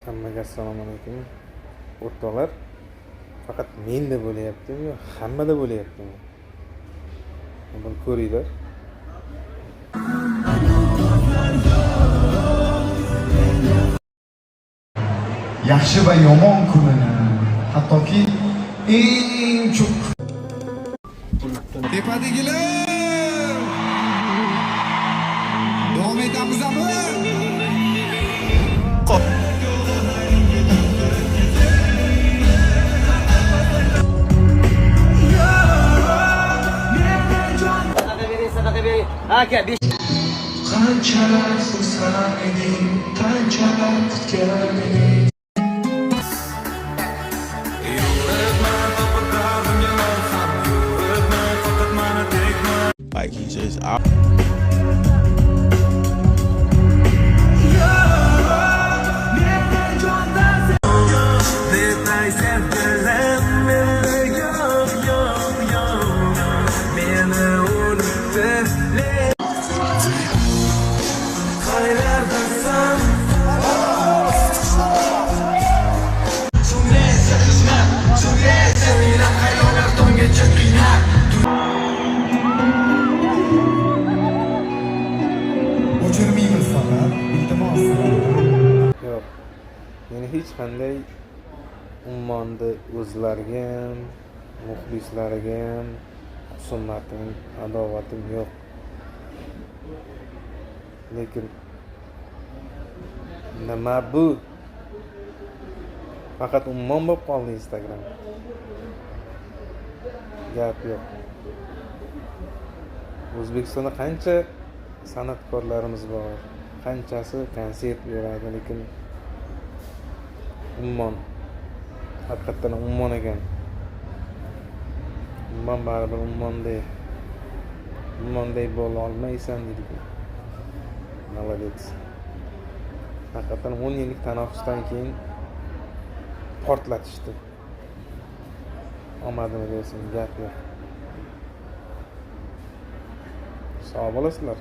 Hammaga assalomu alaykum. O'rtoqlar, faqat menda bo'layaptimi yo hammada bo'layaptimi? Buni ko'ringlar. Yaxshi va yomon kunini, hattoki eng cho'q tepadagilar davom etamizmi? Qanchalar xursand eding, qanchalar kutgan eding. Like he just out. O'chirmaymiz faqat, iltimos. Yo'q. Meni hech qanday ummonni o'zlariga ham, muxlislariga ham husumatim, adovatim yo'q. Lekin nima bu? Faqat ummon bo'lib qoldi Instagram. Gap yo'q. O'zbekistonda qancha san'atkorlarimiz bor, qanchasi konsert beradi, lekin ummon, haqiqatdan ummon ekan. Ummon baribir ummonday bo'la olmaysan deydi. Молодец. Haqiqatdan 10 yillik tanaffusdan keyin portlatishdi. Omadini bersin, gap yo'q. Sog' bo'lasizlar.